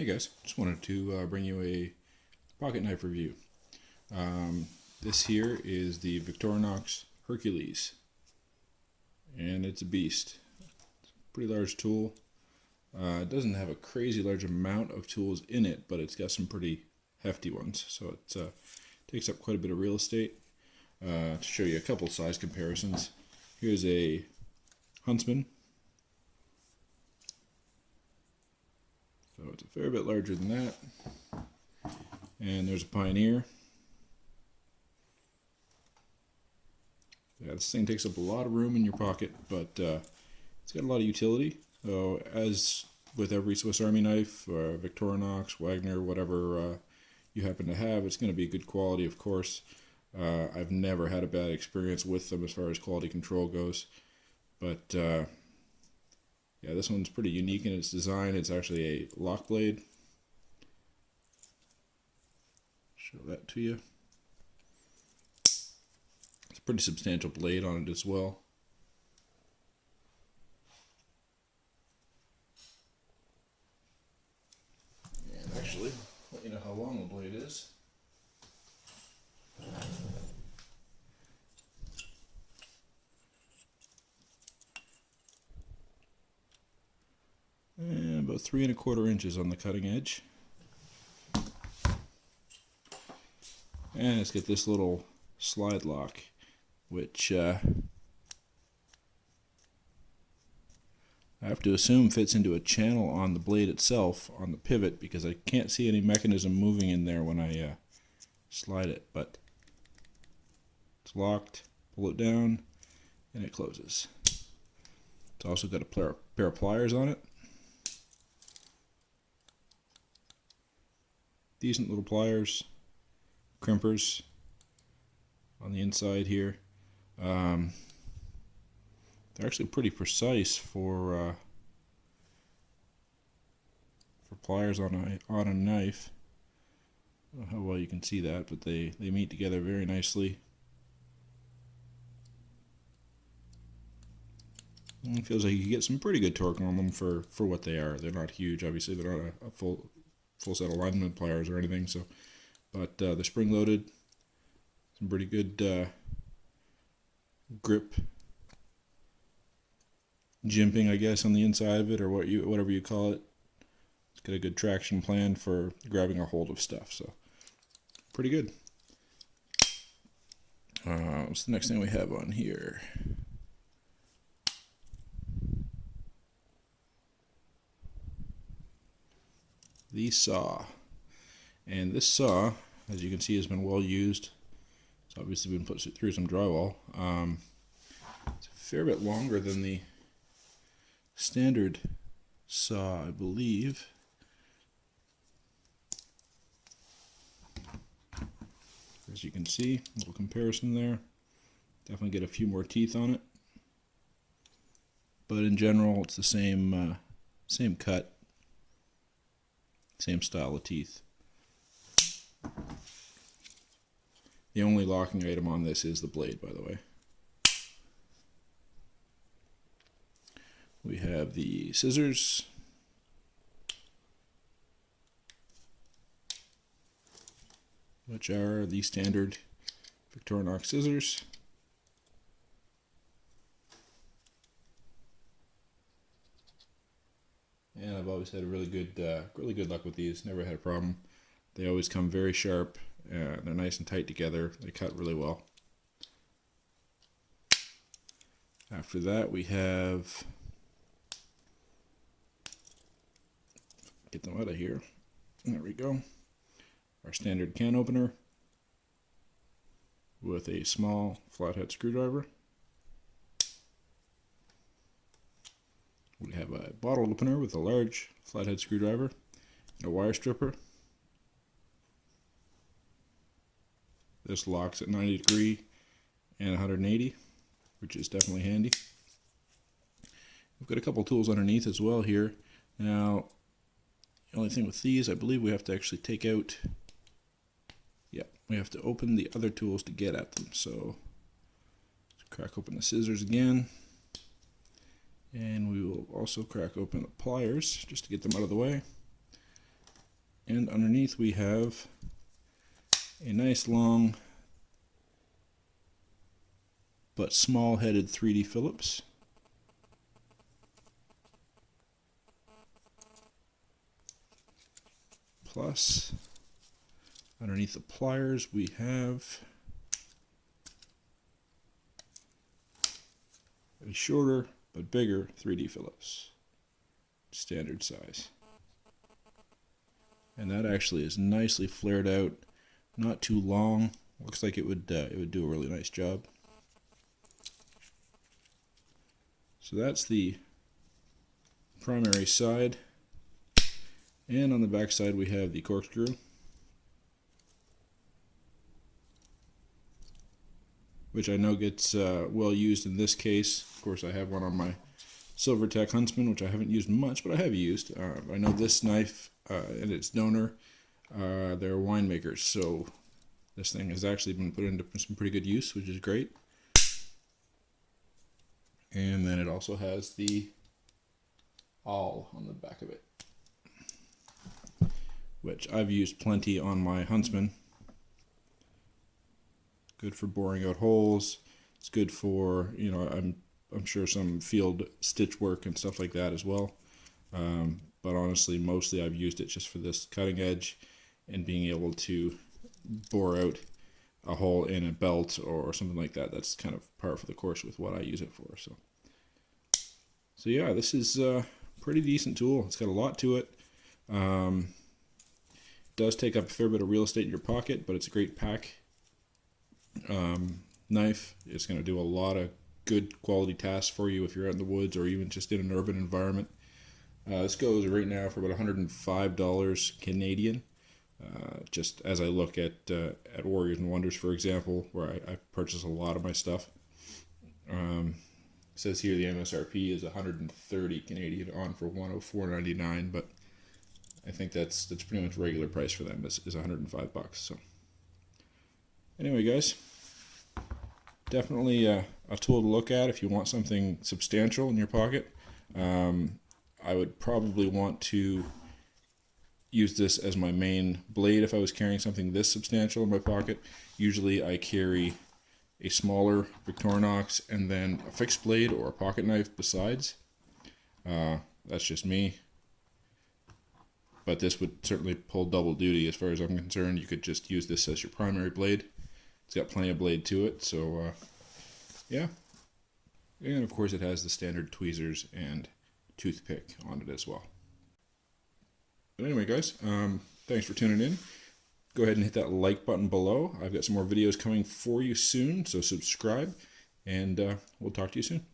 Hey guys, just wanted to bring you a pocket knife review. This here is the Victorinox Hercules, and it's a beast. It's a pretty large tool. It doesn't have a crazy large amount of tools in it, but it's got some pretty hefty ones, so it takes up quite a bit of real estate. To show you a couple size comparisons, here's a Huntsman. So it's a fair bit larger than that. And there's a Pioneer. Yeah, this thing takes up a lot of room in your pocket, but it's got a lot of utility. So as with every Swiss Army knife, Victorinox, Wagner, whatever you happen to have, it's going to be good quality, of course. I've never had a bad experience with them as far as quality control goes. But yeah, this one's pretty unique in its design. It's actually a lock blade. Show that to you. It's a pretty substantial blade on it as well. And actually, let you know how long the blade is. And about 3 1/4 inches on the cutting edge. And it's got this little slide lock, which I have to assume fits into a channel on the blade itself, on the pivot, because I can't see any mechanism moving in there when I slide it. But it's locked, pull it down, and it closes. It's also got a pair of pliers on it. Decent little pliers, crimpers on the inside here. They're actually pretty precise for pliers on a knife. I don't know how well you can see that, but they meet together very nicely. And it feels like you get some pretty good torque on them for what they are. They're not huge, obviously. They're not a full set alignment pliers or anything. So, but they're spring loaded. Some pretty good grip, jimping, I guess, on the inside of it, or whatever you call it. It's got a good traction plan for grabbing a hold of stuff. So, pretty good. What's the next thing we have on here? The saw. And this saw, as you can see, has been well used. It's obviously been put through some drywall. It's a fair bit longer than the standard saw, I believe. As you can see, a little comparison there. Definitely get a few more teeth on it. But in general, it's the same cut. Same style of teeth. The only locking item on this is the blade, by the way. We have the scissors. Which are the standard Victorinox scissors. And I've always had really good luck with these. Never had a problem. They always come very sharp. They're nice and tight together. They cut really well. After that, we have, get them out of here. There we go. Our standard can opener with a small flathead screwdriver. We have a bottle opener with a large flathead screwdriver and a wire stripper. This locks at 90 degree and 180, which is definitely handy. We've got a couple tools underneath as well here. Now, the only thing with these, I believe we have to actually take out, we have to open the other tools to get at them. So, let's crack open the scissors again. And we will also crack open the pliers just to get them out of the way. And underneath we have a nice long but small-headed 3D Phillips. Plus, underneath the pliers we have a shorter but bigger 3D Phillips, standard size. And that actually is nicely flared out, not too long. Looks like it would do a really nice job. So that's the primary side, and on the back side we have the corkscrew, which I know gets well used in this case. Of course, I have one on my Silvertech Huntsman, which I haven't used much, but I have used. I know this knife and its donor, they're winemakers, so this thing has actually been put into some pretty good use, which is great. And then it also has the awl on the back of it, which I've used plenty on my Huntsman. Good for boring out holes. It's good for, you know, I'm sure some field stitch work and stuff like that as well. But honestly, mostly I've used it just for this cutting edge and being able to bore out a hole in a belt or something like that. That's kind of par for the course with what I use it for. So yeah, this is a pretty decent tool. It's got a lot to it. It does take up a fair bit of real estate in your pocket, but it's a great pack knife. It's going to do a lot of good quality tasks for you if you're out in the woods or even just in an urban environment. This goes right now for about $105 Canadian. Just as I look at Warriors and Wonders, for example, where I purchase a lot of my stuff. It says here the MSRP is 130 Canadian on for 104.99, but I think that's pretty much regular price for them is $105. So anyway, guys, definitely a tool to look at if you want something substantial in your pocket. I would probably want to use this as my main blade if I was carrying something this substantial in my pocket. Usually I carry a smaller Victorinox and then a fixed blade or a pocket knife besides. That's just me. But this would certainly pull double duty as far as I'm concerned. You could just use this as your primary blade. It's got plenty of blade to it, so yeah. And of course it has the standard tweezers and toothpick on it as well. But anyway, guys, thanks for tuning in. Go ahead and hit that like button below. I've got some more videos coming for you soon, so subscribe, and we'll talk to you soon.